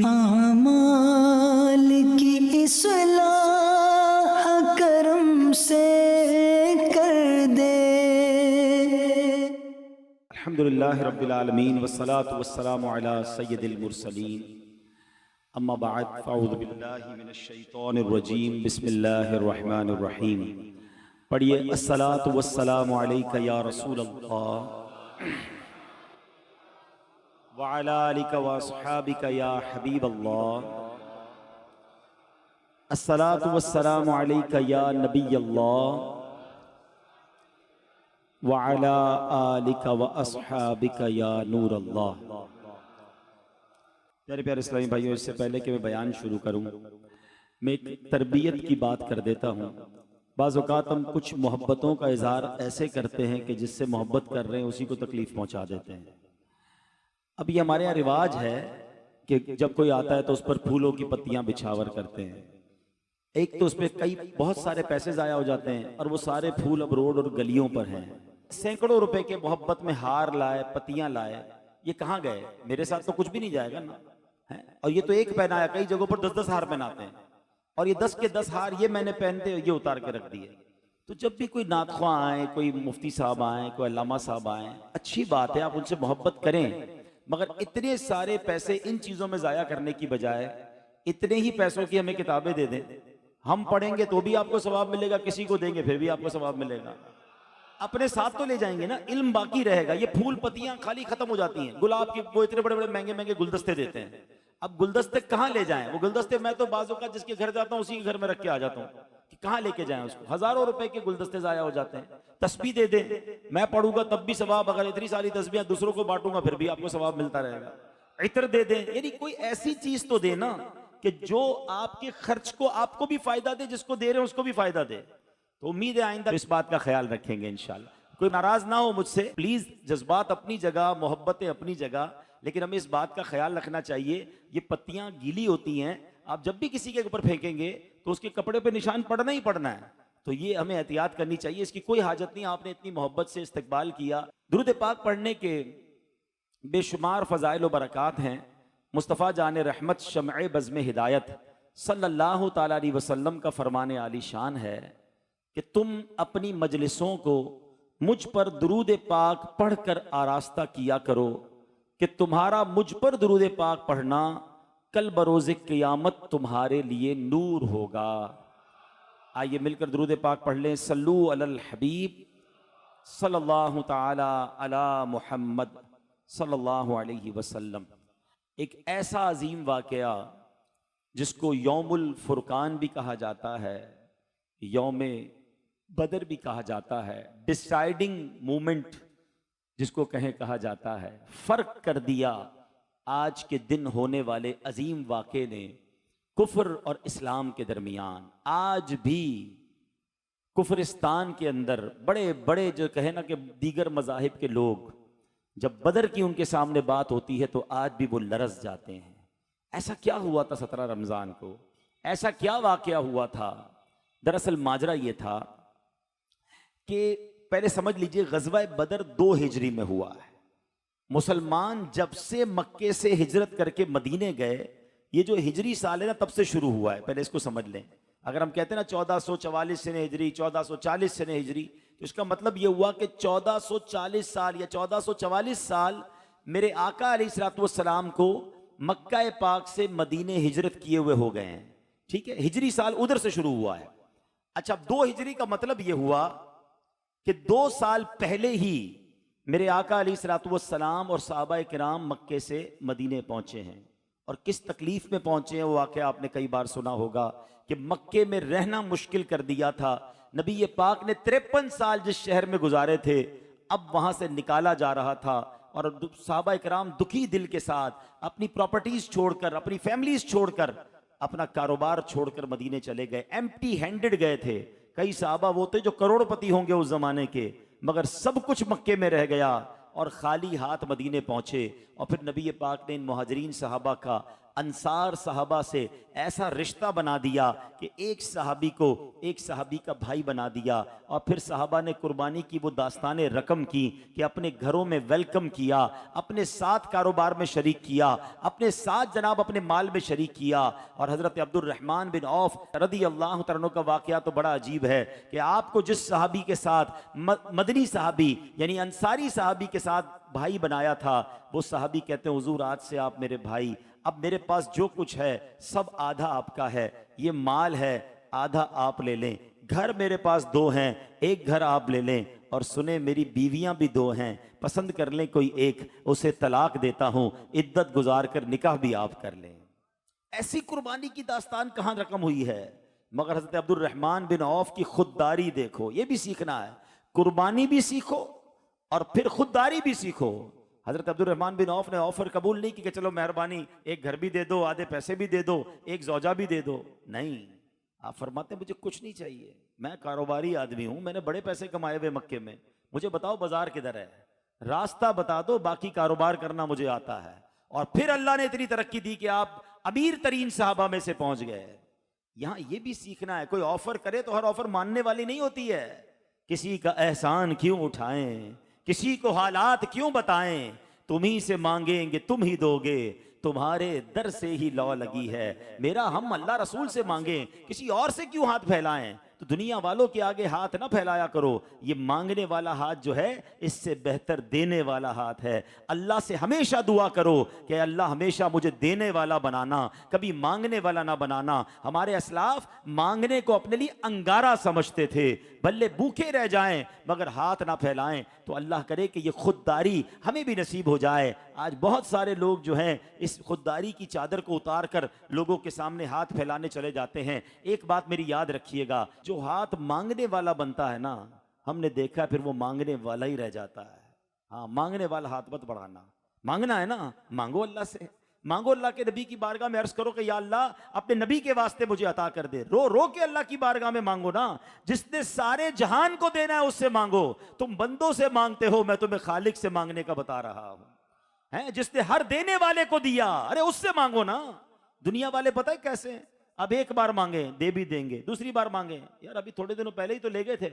اعمال کی اصلاح کرم سے کر دے۔ الحمدللہ رب العالمین والصلاة والسلام علی سید المرسلین، اما بعد فاعوذ باللہ من الشیطان الرجیم، بسم اللہ الرحمن الرحیم۔ پڑھیے الصلاۃ والسلام علیک یا رسول اللہ وعلی آلک واصحابک یا حبیب اللہ، الصلاۃ والسلام علیک یا نبی اللہ وعلی آلک واصحابک یا نور اللہ۔ پیارے پیارے اسلامی بھائیوں، اس سے پہلے کہ میں بیان شروع کروں، میں ایک تربیت کی بات کر دیتا ہوں۔ بعض اوقات ہم کچھ محبتوں کا اظہار ایسے کرتے ہیں کہ جس سے محبت کر رہے ہیں اسی کو تکلیف پہنچا دیتے ہیں۔ اب یہ ہمارے یہاں رواج ہے کہ جب کوئی آتا ہے تو اس پر پھولوں کی پتیاں بچھاور کرتے ہیں۔ ایک تو اس پہ بہت سارے پیسے ضائع ہو جاتے ہیں، اور وہ سارے پھول اب روڈ اور گلیوں پر ہیں۔ سینکڑوں روپے کے محبت میں ہار لائے، پتیاں لائے، یہ کہاں گئے؟ میرے ساتھ تو کچھ بھی نہیں جائے گا نا۔ اور یہ تو ایک پہنایا، کئی جگہوں پر 10 ہار پہناتے ہیں، اور یہ 10 کے 10 ہار یہ میں نے پہنتے یہ اتار کے رکھ دیے۔ تو جب بھی کوئی نعت خواں آئے، کوئی مفتی صاحب آئیں، کوئی علامہ صاحب آئیں، اچھی بات ہے، آپ ان سے محبت کریں، مگر اتنے سارے پیسے ان چیزوں میں ضائع کرنے کی بجائے اتنے ہی پیسوں کی ہمیں کتابیں دے دیں، ہم پڑھیں گے تو بھی آپ کو ثواب ملے گا، کسی کو دیں گے پھر بھی آپ کو ثواب ملے گا۔ اپنے ساتھ تو لے جائیں گے نا، علم باقی رہے گا۔ یہ پھول پتیاں خالی ختم ہو جاتی ہیں، گلاب کی وہ اتنے بڑے بڑے مہنگے مہنگے گلدستے دیتے ہیں، اب گلدستے کہاں لے جائیں؟ وہ گلدستے میں تو بعض اوقات جس کے گھر جاتا ہوں اسی کے گھر میں رکھ کے آ جاتا ہوں کہ کہاں لے کے جائیں اس کو۔ ہزاروں روپے کے گلدستے ضائع ہو جاتے ہیں۔ تسبیح دے دیں، میں پڑھوں گا تب بھی ثواب، اگر اتنی ساری تسبیحاں دوسروں کو بانٹوں گا پھر بھی آپ کو ثواب ملتا رہے گا۔ عطر دے دیں، یعنی کوئی ایسی چیز تو دے نا کہ جو آپ کے خرچ کو آپ کو بھی فائدہ دے، جس کو دے رہے ہیں اس کو بھی فائدہ دے۔ تو امید ہے آئندہ اس بات کا خیال رکھیں گے انشاءاللہ۔ کوئی ناراض نہ ہو مجھ سے پلیز، جذبات اپنی جگہ، محبتیں اپنی جگہ، لیکن ہمیں اس بات کا خیال رکھنا چاہیے یہ پتیاں گیلی ہوتی ہیں، آپ جب بھی کسی کے اوپر پھینکیں گے تو اس کے کپڑے پہ نشان پڑنا ہی پڑنا ہے، تو یہ ہمیں احتیاط کرنی چاہیے۔ اس کی کوئی حاجت نہیں، آپ نے اتنی محبت سے استقبال کیا۔ درود پاک پڑھنے کے بے شمار فضائل و برکات ہیں۔ مصطفیٰ جان رحمت شمع بزم ہدایت صلی اللہ تعالیٰ علیہ وسلم کا فرمان عالی شان ہے کہ تم اپنی مجلسوں کو مجھ پر درود پاک پڑھ کر آراستہ کیا کرو کہ تمہارا مجھ پر درود پاک پڑھنا کل بروز قیامت تمہارے لیے نور ہوگا۔ آئیے مل کر درود پاک پڑھ لیں۔ صلو علی الحبیب صلی اللہ تعالی علی محمد صلی اللہ علیہ وسلم۔ ایک ایسا عظیم واقعہ جس کو یوم الفرقان بھی کہا جاتا ہے، یوم بدر بھی کہا جاتا ہے، ڈیسائیڈنگ مومنٹ جس کو کہا جاتا ہے، فرق کر دیا آج کے دن ہونے والے عظیم واقعے نے کفر اور اسلام کے درمیان۔ آج بھی کفرستان کے اندر بڑے بڑے جو نا کہ دیگر مذاہب کے لوگ جب بدر کی ان کے سامنے بات ہوتی ہے تو آج بھی وہ لرز جاتے ہیں۔ ایسا کیا ہوا تھا 17 رمضان کو؟ ایسا کیا واقعہ ہوا تھا؟ دراصل ماجرا یہ تھا کہ پہلے سمجھ لیجئے غزوہ بدر 2 ہجری میں ہوا ہے۔ مسلمان جب سے مکے سے ہجرت کر کے مدینے گئے، یہ جو ہجری سال ہے نا تب سے شروع ہوا ہے، پہلے اس کو سمجھ لیں۔ اگر ہم کہتے ہیں نا 1444 سنہ ہجری، 1440 سنہ ہجری، تو اس کا مطلب یہ ہوا کہ 1440 سال یا 1444 سال میرے آقا علیہ الصلوۃ والسلام کو مکہ پاک سے مدینے ہجرت کیے ہوئے ہو گئے ہیں، ٹھیک ہے؟ ہجری سال ادھر سے شروع ہوا ہے۔ اچھا، 2 ہجری کا مطلب یہ ہوا کہ 2 سال پہلے ہی میرے آقا علیہ الصلوۃ والسلام اور صحابہ کرام مکے سے مدینے پہنچے ہیں، اور کس تکلیف میں پہنچے ہیں وہ واقعہ آپ نے کئی بار سنا ہوگا کہ مکے میں رہنا مشکل کر دیا تھا۔ نبی پاک نے 53 سال جس شہر میں گزارے تھے اب وہاں سے نکالا جا رہا تھا، اور صحابہ کرام دکھی دل کے ساتھ اپنی پراپرٹیز چھوڑ کر، اپنی فیملیز چھوڑ کر، اپنا کاروبار چھوڑ کر مدینے چلے گئے، ایمپٹی ہینڈڈ گئے تھے۔ کئی صحابہ وہ تھے جو کروڑ پتی ہوں گے اس زمانے کے، مگر سب کچھ مکے میں رہ گیا اور خالی ہاتھ مدینے پہنچے۔ اور پھر نبی پاک نے ان مہاجرین صحابہ کا انصار صحابہ سے ایسا رشتہ بنا دیا کہ ایک صحابی کا بھائی بنا دیا، اور پھر صحابہ نے قربانی کی وہ داستان رقم کی کہ اپنے گھروں میں ویلکم کیا، اپنے ساتھ کاروبار میں شریک کیا، اپنے ساتھ جناب اپنے مال میں شریک کیا۔ اور حضرت عبد الرحمن بن عوف رضی اللہ تعالیٰ عنہ کا واقعہ تو بڑا عجیب ہے کہ آپ کو جس صحابی کے ساتھ مدنی صحابی یعنی انصاری صحابی کے ساتھ بھائی بنایا تھا، وہ صحابی کہتے ہیں حضور آج سے آپ میرے بھائی، اب میرے پاس جو کچھ ہے سب آدھا آپ کا ہے، یہ مال ہے آدھا آپ لے لیں، گھر میرے پاس 2 ہیں، ایک گھر آپ لے لیں، اور سنیں میری بیویاں بھی 2 ہیں، پسند کر لیں کوئی ایک، اسے طلاق دیتا ہوں، عدت گزار کر نکاح بھی آپ کر لیں۔ ایسی قربانی کی داستان کہاں رقم ہوئی ہے؟ مگر حضرت عبد الرحمن بن عوف کی خودداری دیکھو، یہ بھی سیکھنا ہے، قربانی بھی سیکھو اور پھر خودداری بھی سیکھو۔ حضرت عبد الرحمن بن عوف نے آفر قبول نہیں کی کہ چلو مہربانی ایک گھر بھی دے دو، آدھے پیسے بھی دے دو، ایک زوجہ بھی دے دو، نہیں، آپ فرماتے ہیں مجھے کچھ نہیں چاہیے، میں کاروباری آدمی ہوں، میں نے بڑے پیسے کمائے ہوئے مکے میں، مجھے بتاؤ بازار کدھر ہے، راستہ بتا دو، باقی کاروبار کرنا مجھے آتا ہے۔ اور پھر اللہ نے اتنی ترقی دی کہ آپ امیر ترین صحابہ میں سے پہنچ گئے۔ یہاں یہ بھی سیکھنا ہے، کوئی آفر کرے تو ہر آفر ماننے والی نہیں ہوتی ہے، کسی کا احسان کیوں اٹھائیں، کسی کو حالات کیوں بتائیں، تمہیں سے مانگیں گے تم ہی دو گے، تمہارے در سے ہی لو لگی ہے، میرا ہم اللہ رسول سے مانگیں، کسی اور سے کیوں ہاتھ پھیلائیں؟ تو دنیا والوں کے آگے ہاتھ نہ پھیلایا کرو، یہ مانگنے والا ہاتھ جو ہے اس سے بہتر دینے والا ہاتھ ہے۔ اللہ سے ہمیشہ دعا کرو کہ اللہ ہمیشہ مجھے دینے والا بنانا، کبھی مانگنے والا نہ بنانا۔ ہمارے اسلاف مانگنے کو اپنے لیے انگارہ سمجھتے تھے، بلے بھوکے رہ جائیں مگر ہاتھ نہ پھیلائیں، تو اللہ کرے کہ یہ خودداری ہمیں بھی نصیب ہو جائے۔ آج بہت سارے لوگ جو ہیں اس خودداری کی چادر کو اتار کر لوگوں کے سامنے ہاتھ پھیلانے چلے جاتے ہیں۔ ایک بات میری یاد رکھیے گا، جو ہاتھ مانگنے والا بنتا ہے نا، ہم نے دیکھا پھر وہ مانگنے والا ہی رہ جاتا ہے۔ ہاں، مانگنے والا ہاتھ مت بڑھانا، مانگنا ہے نا مانگو اللہ سے، مانگو اللہ کے نبی کی بارگاہ میں عرض کرو کہ یا اللہ اپنے نبی کے واسطے مجھے عطا کر دے، رو رو کے اللہ کی بارگاہ میں مانگو نا، جس نے سارے جہان کو دینا ہے اس سے مانگو، تم بندوں سے مانگتے ہو، میں تمہیں خالق سے مانگنے کا بتا رہا ہوں، جس نے ہر دینے والے کو دیا، ارے اس سے مانگو نا۔ دنیا والے پتہ ہے کیسے ہیں؟ اب ایک بار مانگیں دے بھی دیں گے، دوسری بار مانگیں یار ابھی تھوڑے دنوں پہلے ہی تو لے گئے تھے،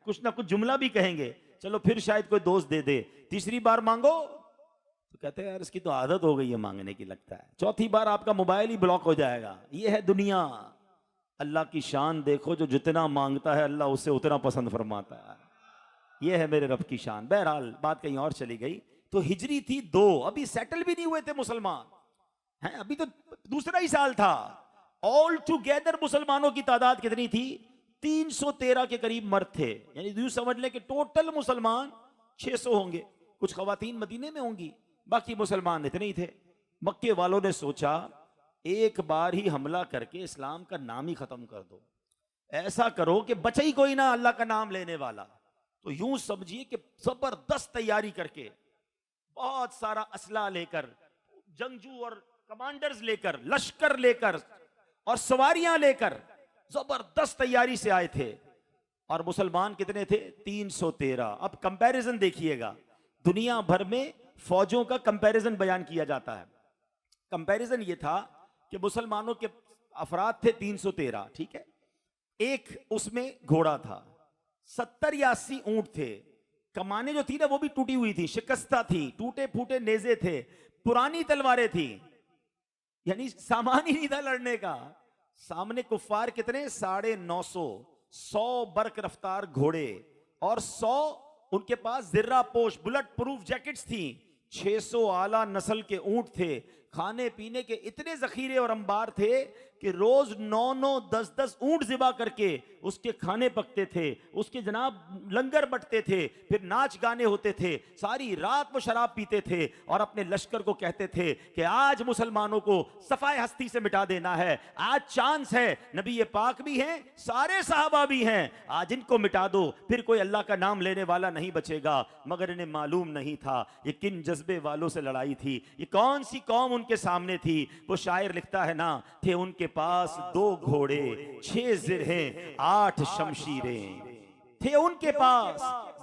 کچھ نہ کچھ جملہ بھی کہیں گے، چلو پھر شاید کوئی دوست دے دے، تیسری بار مانگو تو کہتے ہیں یار اس کی تو عادت ہو گئی ہے مانگنے کی، لگتا ہے چوتھی بار آپ کا موبائل ہی بلاک ہو جائے گا۔ یہ ہے دنیا۔ اللہ کی شان دیکھو، جو جتنا مانگتا ہے اللہ اسے اتنا پسند فرماتا ہے، یہ ہے میرے رب کی شان۔ بہرحال بات کہیں اور چلی گئی۔ تو ہجری تھی 2، ابھی سیٹل بھی نہیں ہوئے تھے مسلمان، ابھی تو دوسرا ہی سال تھا۔ آل ٹوگیدر مسلمانوں کی تعداد کتنی تھی؟ 313 کے قریب مرد تھے، یعنی یوں سمجھ لیں کہ ٹوٹل مسلمان 600 ہوں گے، کچھ خواتین مدینے میں ہوں گی، باقی مسلمان اتنے ہی تھے۔ مکے والوں نے سوچا ایک بار ہی حملہ کر کے اسلام کا نام ہی ختم کر دو، ایسا کرو کہ بچے ہی کوئی نہ اللہ کا نام لینے والا۔ تو یوں سمجھیے کہ زبردست تیاری کر کے، بہت سارا اسلحہ لے کر، جنگجو اور کمانڈرز لے کر، لشکر لے کر اور سواریاں لے کر زبردست تیاری سے آئے تھے۔ اور مسلمان کتنے تھے؟ 313۔ اب کمپیریزن دیکھیے گا، دنیا بھر میں فوجوں کا کمپیریزن بیان کیا جاتا ہے۔ کمپیریزن یہ تھا کہ مسلمانوں کے افراد تھے 313، ٹھیک ہے، ایک اس میں گھوڑا تھا، 70 یا 80 اونٹ تھے، کمانیں جو تھی نا وہ بھی ٹوٹی ہوئی تھی، شکستہ تھی، ٹوٹے پھوٹے نیزے تھے، پرانی تلواریں تھی، یعنی سامان ہی نہیں تھا لڑنے کا۔ سامنے کفار کتنے؟ 950، 100 برق رفتار گھوڑے اور 100 ان کے پاس زرہ پوش بلٹ پروف جیکٹس تھیں، 600 اعلیٰ نسل کے اونٹ تھے، کھانے پینے کے اتنے ذخیرے اور انبار تھے کہ روز 9 10 اونٹ ذبح کر کے اس کے کھانے پکتے تھے، اس کے جناب لنگر بٹتے تھے، پھر ناچ گانے ہوتے تھے، ساری رات وہ شراب پیتے تھے اور اپنے لشکر کو کہتے تھے کہ آج مسلمانوں کو صفائے ہستی سے مٹا دینا ہے، آج چانس ہے، نبی پاک بھی ہیں، سارے صحابہ بھی ہیں، آج ان کو مٹا دو، پھر کوئی اللہ کا نام لینے والا نہیں بچے گا۔ مگر انہیں معلوم نہیں تھا یہ کن جذبے والوں سے لڑائی تھی، یہ کون سی قوم ان کے سامنے تھی۔ وہ شاعر لکھتا ہے نا، تھے ان کے پاس 2 گھوڑے 6 زرہیں 8 شمشیریں، تھے ان کے پاس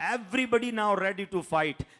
Everybody now ready to fight.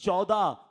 14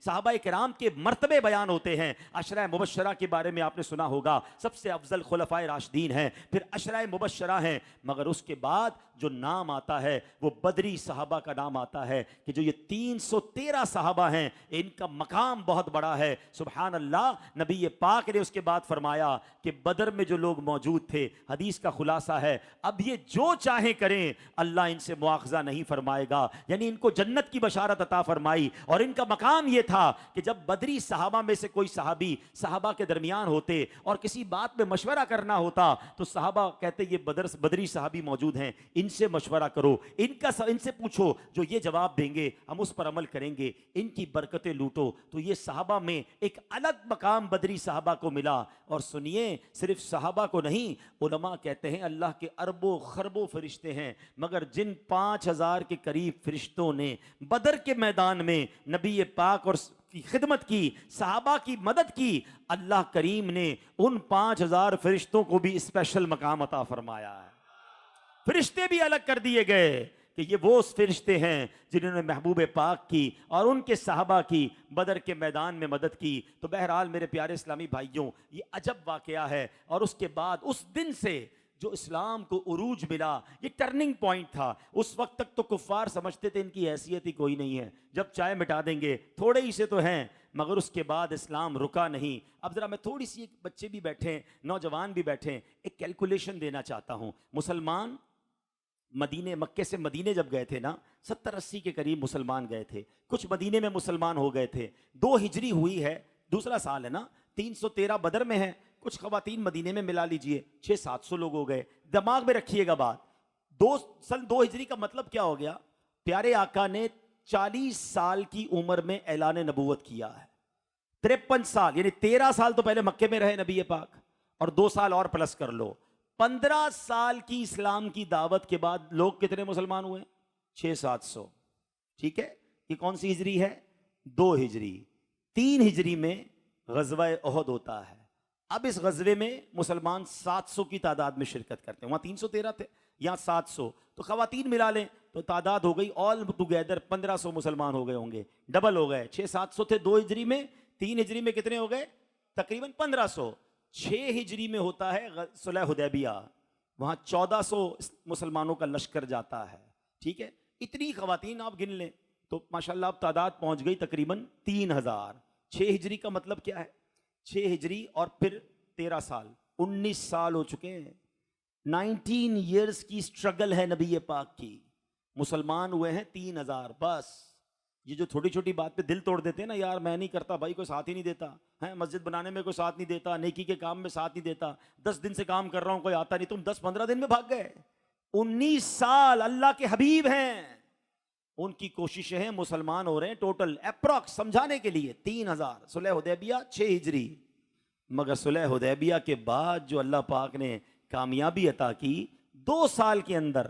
صحابہ کرام کے مرتبے بیان ہوتے ہیں. عشرہ مبشرہ کے بارے میں آپ نے سنا ہوگا, سب سے افضل خلفائے راشدین ہیں, پھر عشرہ مبشرہ ہیں, مگر اس کے بعد جو نام آتا ہے وہ بدری صحابہ کا نام آتا ہے کہ جو یہ 313 صحابہ ہیں ان کا مقام بہت بڑا ہے. سبحان اللہ. نبی پاک نے اس کے بعد فرمایا کہ بدر میں جو لوگ موجود تھے, حدیث کا خلاصہ ہے, اب یہ جو چاہیں کریں اللہ ان سے مواخذہ نہیں فرمائے گا. یعنی ان کو جنت کی بشارت عطا فرمائی. اور ان کا مقام یہ تھا کہ جب بدری صحابہ میں سے کوئی صحابی صحابہ کے درمیان ہوتے اور کسی بات میں مشورہ کرنا ہوتا تو صحابہ کہتے یہ بدری صحابی موجود ہیں, ان سے مشورہ کرو, ان سے پوچھو, جو یہ جواب دیں گے ہم اس پر عمل کریں گے, ان کی برکتیں لوٹو. تو یہ صحابہ میں ایک الگ مقام بدری صحابہ کو ملا. اور سنیے, صرف صحابہ کو نہیں, علماء کہتے ہیں اللہ کے اربوں خربوں فرشتے ہیں, مگر جن 5000 کے قریب فرشتوں نے بدر کے میدان میں نبی پاک اور کی خدمت کی, صحابہ کی مدد کی, اللہ کریم نے ان 5000 فرشتوں کو بھی اسپیشل مقام عطا فرمایا ہے. فرشتے بھی الگ کر دیے گئے کہ یہ وہ فرشتے ہیں جنہوں نے محبوب پاک کی اور ان کے صحابہ کی بدر کے میدان میں مدد کی. تو بہرحال میرے پیارے اسلامی بھائیوں, یہ عجب واقعہ ہے. اور اس کے بعد اس دن سے جو اسلام کو عروج ملا, یہ ٹرننگ پوائنٹ تھا. اس وقت تک تو کفار سمجھتے تھے ان کی حیثیت ہی کوئی نہیں ہے, جب چائے مٹا دیں گے, تھوڑے ہی سے تو ہیں. مگر اس کے بعد اسلام رکا نہیں. اب ذرا میں تھوڑی سی, بچے بھی بیٹھے ہیں, نوجوان بھی بیٹھے ہیں, ایک کیلکولیشن دینا چاہتا ہوں. مسلمان مکے سے مدینے جب گئے تھے نا, 70-80 کے قریب مسلمان گئے تھے. کچھ مدینے میں مسلمان ہو گئے تھے. 2 ہجری ہوئی ہے, دوسرا سال ہے نا, 313 بدر میں ہے. کچھ خواتین مدینے میں ملا لیجئے, 600-700 لوگ ہو گئے. دماغ میں رکھیے گا بات, 2 ہجری کا مطلب کیا ہو گیا؟ پیارے آقا نے 40 سال کی عمر میں اعلان نبوت کیا ہے. 53 سال یعنی 13 سال تو پہلے مکے میں رہے نبی پاک, اور 2 سال اور پلس کر لو, 15 سال کی اسلام کی دعوت کے بعد لوگ کتنے مسلمان ہوئے؟ 600-700. ٹھیک ہے, یہ کون سی ہجری ہے؟ 2 ہجری. 3 ہجری میں غزوہ احد ہوتا ہے. اب اس غزوے میں مسلمان 700 کی تعداد میں شرکت کرتے ہیں. وہاں 313 تھے, یہاں 700, تو خواتین ملا لیں تو تعداد ہو گئی آل ٹوگیدر 1500 مسلمان ہو گئے ہوں گے, ڈبل ہو گئے. 600-700 تھے 2 ہجری میں, 3 ہجری میں کتنے ہو گئے؟ تقریباً 1500. 6 ہجری میں ہوتا ہے صلح حدیبیہ, وہاں 1400 مسلمانوں کا لشکر جاتا ہے. ٹھیک ہے, اتنی خواتین آپ گن لیں تو ماشاءاللہ اب تعداد پہنچ گئی تقریباً 3000. 6 ہجری کا مطلب کیا ہے؟ 6 ہجری اور پھر 13 سال, 19 سال ہو چکے ہیں. 19 ایئرز کی سٹرگل ہے نبی پاک کی. مسلمان ہوئے ہیں 3000 بس. یہ جو چھوٹی چھوٹی بات پہ دل توڑ دیتے ہیں نا, یار میں نہیں کرتا بھائی, کوئی ساتھ ہی نہیں دیتا ہے, مسجد بنانے میں کوئی ساتھ نہیں دیتا, نیکی کے کام میں ساتھ نہیں دیتا, 10 دن سے کام کر رہا ہوں کوئی آتا نہیں, تم 10-15 دن میں بھاگ گئے. 19 سال اللہ کے حبیب ہیں, ان کی کوششیں ہیں, مسلمان ہو رہے ہیں ٹوٹل اپروکس سمجھانے کے لیے 3000. صلح حدیبیہ 6 ہجری. مگر صلح حدیبیہ کے بعد جو اللہ پاک نے کامیابی عطا کی, 2 سال کے اندر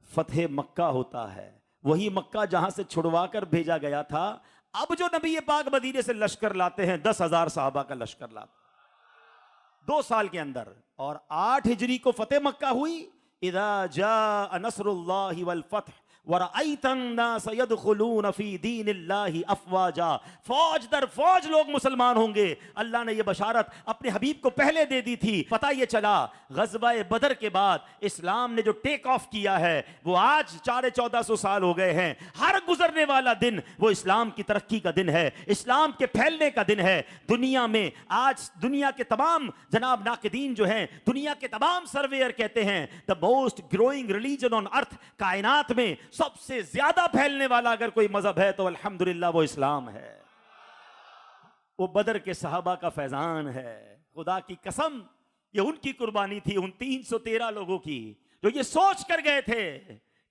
فتح مکہ ہوتا ہے. وہی مکہ جہاں سے چھڑوا کر بھیجا گیا تھا. اب جو نبی پاک مدینے سے لشکر لاتے ہیں 10,000 صحابہ کا لشکر لاتے 2 سال کے اندر. اور 8 ہجری کو فتح مکہ ہوئی. اذا جاء نصر اللہ والفتح وَرَأَيْتَ النَّاسَ يَدْخُلُونَ فِي دِينِ اللَّهِ أَفْوَاجًا, فوج در فوج لوگ مسلمان ہوں گے. اللہ نے یہ بشارت اپنے حبیب کو پہلے دے دی تھی. پتہ یہ چلا غزوہ بدر کے بعد اسلام نے جو ٹیک آف کیا ہے وہ آج 1400 سال ہو گئے ہیں. ہر گزرنے والا دن وہ اسلام کی ترقی کا دن ہے, اسلام کے پھیلنے کا دن ہے. دنیا میں آج دنیا کے تمام جناب ناقدین جو ہیں, دنیا کے تمام سرویئر کہتے ہیں the most growing religion on earth, کائنات میں سب سے زیادہ پھیلنے والا اگر کوئی مذہب ہے تو الحمدللہ وہ اسلام ہے. وہ بدر کے صحابہ کا فیضان ہے. خدا کی قسم یہ ان کی قربانی تھی, ان 313 لوگوں کی, جو یہ سوچ کر گئے تھے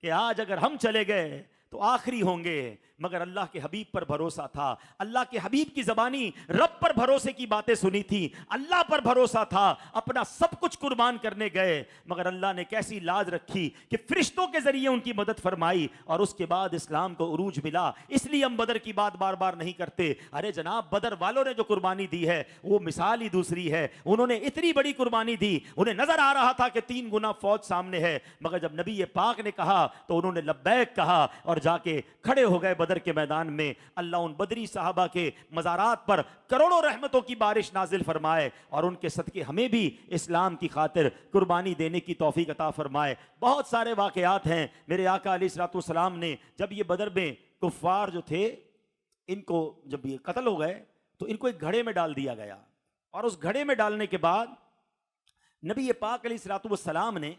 کہ آج اگر ہم چلے گئے تو آخری ہوں گے. مگر اللہ کے حبیب پر بھروسہ تھا. اللہ کے حبیب کی زبانی رب پر بھروسے کی باتیں سنی تھی, اللہ پر بھروسہ تھا, اپنا سب کچھ قربان کرنے گئے. مگر اللہ نے کیسی لاج رکھی کہ فرشتوں کے ذریعے ان کی مدد فرمائی اور اس کے بعد اسلام کو عروج ملا. اس لیے ہم بدر کی بات بار بار نہیں کرتے. ارے جناب, بدر والوں نے جو قربانی دی ہے وہ مثال ہی دوسری ہے. انہوں نے اتنی بڑی قربانی دی, انہیں نظر آ رہا تھا کہ 3 گنا فوج سامنے ہے, مگر جب نبی پاک نے کہا تو انہوں نے لبیک کہا اور جا کے کھڑے ہو گئے بدر کے میدان میں اللہ ان بدری صحابہ کے مزارات پر کروڑوں رحمتوں کی بارش نازل فرمائے اور ان کے صدقے ہمیں بھی اسلام کی خاطر قربانی دینے کی توفیق عطا فرمائے۔ بہت سارے واقعات ہیں۔ میرے آقا علیہ الصلوۃ والسلام نے جب یہ بدر میں کفار جو تھے ان کو جب یہ قتل ہو گئے تو ان کو ایک گھڑے میں ڈال دیا گیا، اور اس گھڑے میں ڈالنے کے بعد نبی پاک علیہ الصلوۃ والسلام نے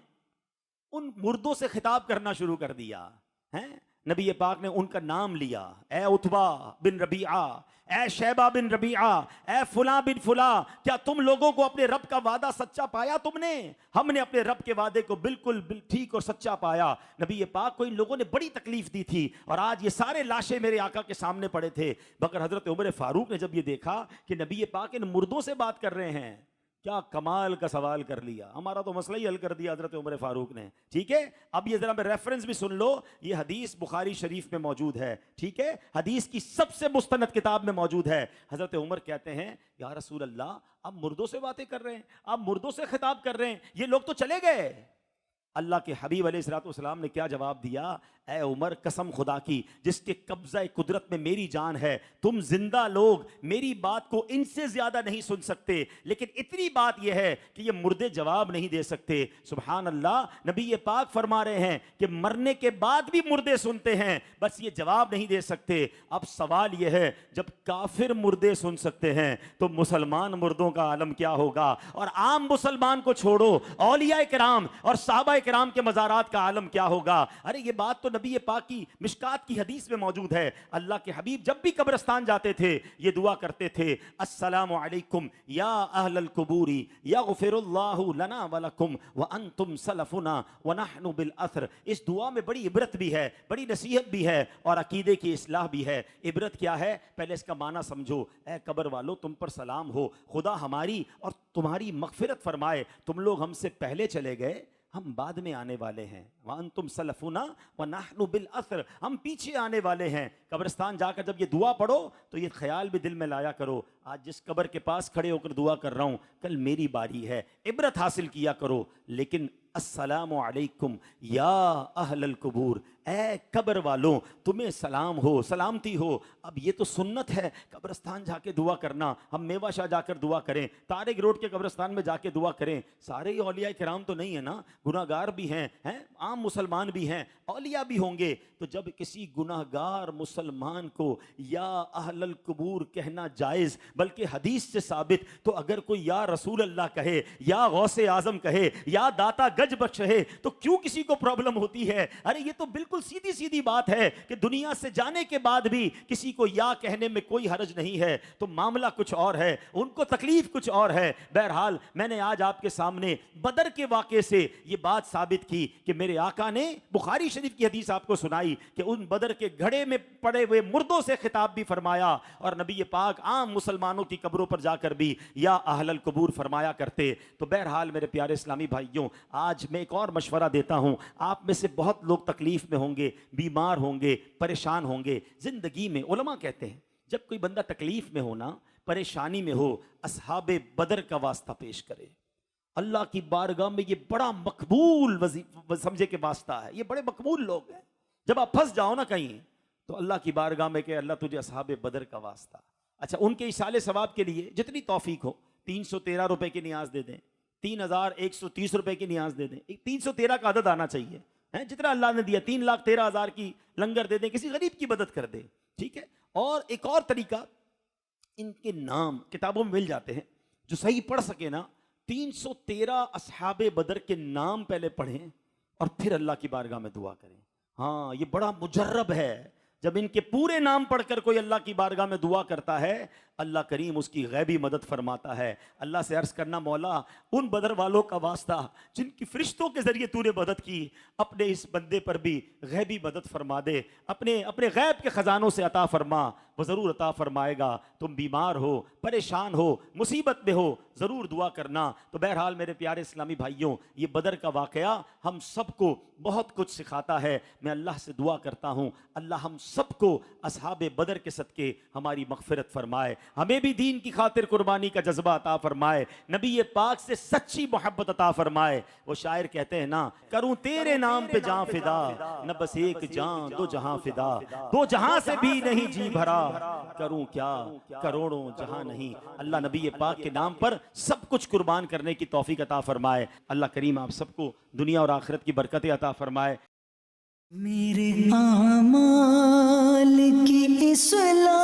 ان مردوں سے خطاب کرنا شروع کر دیا ہیں۔ نبی پاک نے ان کا نام لیا، اے عتبہ بن ربیعہ، اے شیبہ بن ربیعہ، اے فلاں بن فلاں، کیا تم لوگوں کو اپنے رب کا وعدہ سچا پایا تم نے؟ ہم نے اپنے رب کے وعدے کو بالکل ٹھیک اور سچا پایا۔ نبی پاک کو ان لوگوں نے بڑی تکلیف دی تھی، اور آج یہ سارے لاشیں میرے آقا کے سامنے پڑے تھے، مگر حضرت عمر فاروق نے جب یہ دیکھا کہ نبی پاک ان مردوں سے بات کر رہے ہیں، کیا کمال کا سوال کر لیا، ہمارا تو مسئلہ ہی حل کر دیا حضرت عمر فاروق نے۔ ٹھیک ہے، اب یہ ذرا میں ریفرنس بھی سن لو، یہ حدیث بخاری شریف میں موجود ہے، ٹھیک ہے، حدیث کی سب سے مستند کتاب میں موجود ہے۔ حضرت عمر کہتے ہیں یا رسول اللہ، آپ مردوں سے باتیں کر رہے ہیں، آپ مردوں سے خطاب کر رہے ہیں، یہ لوگ تو چلے گئے۔ اللہ کے حبیب علیہ الصلوۃ والسلام نے کیا جواب دیا؟ اے عمر، قسم خدا کی جس کے قبضہ قدرت میں میری جان ہے، تم زندہ لوگ میری بات کو ان سے زیادہ نہیں سن سکتے، لیکن اتنی بات یہ ہے کہ یہ مردے جواب نہیں دے سکتے۔ سبحان اللہ، نبی پاک فرما رہے ہیں کہ مرنے کے بعد بھی مردے سنتے ہیں، بس یہ جواب نہیں دے سکتے۔ اب سوال یہ ہے، جب کافر مردے سن سکتے ہیں تو مسلمان مردوں کا عالم کیا ہوگا؟ اور عام مسلمان کو چھوڑو، اولیاء کرام اور صحابہ کرام کے مزارات کا عالم کیا ہوگا؟ ارے یہ بات تو نبی پاک کی مشکات کی حدیث میں موجود ہے۔ اللہ کے حبیب جب بھی قبرستان جاتے تھے یہ دعا کرتے تھے، السلام علیکم یا اہل القبور یغفر اللہ لنا ولکم وانتم سلفنا ونحن بالاثر۔ اس دعا میں بڑی عبرت بھی ہے، بڑی نصیحت بھی ہے، اور عقیدے کی اصلاح بھی ہے۔ عبرت کیا ہے؟ پہلے اس کا معنی سمجھو۔ اے قبر والو، تم پر سلام ہو، خدا ہماری اور تمہاری مغفرت فرمائے، تم لوگ ہم سے پہلے چلے گئے، ہم بعد میں آنے والے ہیں، وَأَنْتُمْ سَلَفُنَا وَنَحْنُ بِالْأَثْرِ، ہم پیچھے آنے والے ہیں۔ قبرستان جا کر جب یہ دعا پڑھو تو یہ خیال بھی دل میں لایا کرو، آج جس قبر کے پاس کھڑے ہو کر دعا کر رہا ہوں کل میری باری ہے، عبرت حاصل کیا کرو۔ لیکن السلام علیکم یا اہل القبور، اے قبر والوں تمہیں سلام ہو، سلامتی ہو۔ اب یہ تو سنت ہے قبرستان جا کے دعا کرنا، ہم میوہ شاہ جا کر دعا کریں، طارق روڈ کے قبرستان میں جا کے دعا کریں۔ سارے ہی اولیاء کرام تو نہیں ہے نا، گناہ گار بھی ہیں، عام مسلمان بھی ہیں، اولیاء بھی ہوں گے۔ تو جب کسی گناہ گار مسلمان کو یا اہل القبور کہنا جائز، بلکہ حدیث سے ثابت، تو اگر کوئی یا رسول اللہ کہے، یا غوث اعظم کہے، یا داتا گج بخش ہے، تو کیوں کسی کو پرابلم ہوتی ہے؟ ارے یہ تو بالکل سیدھی سیدھی بات ہے کہ دنیا سے جانے کے بعد بھی کسی کو یا کہنے میں کوئی حرج نہیں ہے، تو معاملہ کچھ اور ہے، ان کو تکلیف کچھ اور ہے۔ بہرحال میں نے آج آپ کے سامنے بدر کے واقعے سے یہ بات ثابت کی کہ میرے آقا نے بخاری شریف کی حدیث آپ کو سنائی کہ ان بدر کے گھڑے میں پڑے ہوئے مردوں سے خطاب بھی فرمایا، اور نبی پاک عام مسلمانوں کی قبروں پر جا کر بھی یا اہل القبور فرمایا کرتے۔ تو بہرحال میرے پیارے اسلامی بھائیوں، آج میں ایک اور مشورہ دیتا ہوں، آپ میں سے بہت لوگ تکلیف میں ہوں گے، بیمار ہوں گے، پریشان ہوں گے زندگی میں۔ علماء کہتے ہیں جب کوئی بندہ تکلیف میں ہونا، پریشانی میں ہو، اصحاب بدر کا واسطہ پیش کرے۔ اللہ کی بارگاہ میں یہ بڑا مقبول سمجھے کہ واسطہ ہے، یہ بڑے مقبول لوگ ہیں۔ جب آپ پھنس جاؤ نا کہیں تو اللہ کی بارگاہ میں کہ اللہ تجھے اصحاب بدر کا واسطہ۔ اچھا، ان کے ایصال ثواب کے لیے جتنی توفیق ہو، 313 روپے کی نیاز دے دیں، 3130 روپے کی نیاز دے دیں، 313 کا عدد آنا چاہیے، جتنا اللہ نے دیا، 3,13,000 کی لنگر دے دیں، کسی غریب کی مدد کر دیں، ٹھیک ہے۔ اور ایک اور طریقہ، ان کے نام کتابوں میں مل جاتے ہیں، جو صحیح پڑھ سکے نا 313 اصحاب بدر کے نام پہلے پڑھیں اور پھر اللہ کی بارگاہ میں دعا کریں۔ ہاں، یہ بڑا مجرب ہے، جب ان کے پورے نام پڑھ کر کوئی اللہ کی بارگاہ میں دعا کرتا ہے، اللہ کریم اس کی غیبی مدد فرماتا ہے۔ اللہ سے عرض کرنا، مولا ان بدر والوں کا واسطہ جن کی فرشتوں کے ذریعے تو نے مدد کی، اپنے اس بندے پر بھی غیبی مدد فرما دے، اپنے غیب کے خزانوں سے عطا فرما، وہ ضرور عطا فرمائے گا۔ تم بیمار ہو، پریشان ہو، مصیبت میں ہو، ضرور دعا کرنا۔ تو بہرحال میرے پیارے اسلامی بھائیوں، یہ بدر کا واقعہ ہم سب کو بہت کچھ سکھاتا ہے۔ میں اللہ سے دعا کرتا ہوں اللہ ہم سب کو اصحاب بدر کے صدقے ہماری مغفرت فرمائے، ہمیں بھی دین کی خاطر قربانی کا جذبہ عطا فرمائے، نبی پاک سے سچی محبت عطا فرمائے۔ وہ شاعر کہتے ہیں نا، کروں تیرے نام پہ جان فدا، نہ بس ایک جان دو جہاں فدا، دو جہاں سے بھی نہیں جی بھرا، کروں کیا کروڑوں جہاں نہیں۔ اللہ نبی پاک کے نام پر سب کچھ قربان کرنے کی توفیق عطا فرمائے۔ اللہ کریم آپ سب کو دنیا اور آخرت کی برکتیں عطا فرمائے۔ میرے اعمال کی اصلاح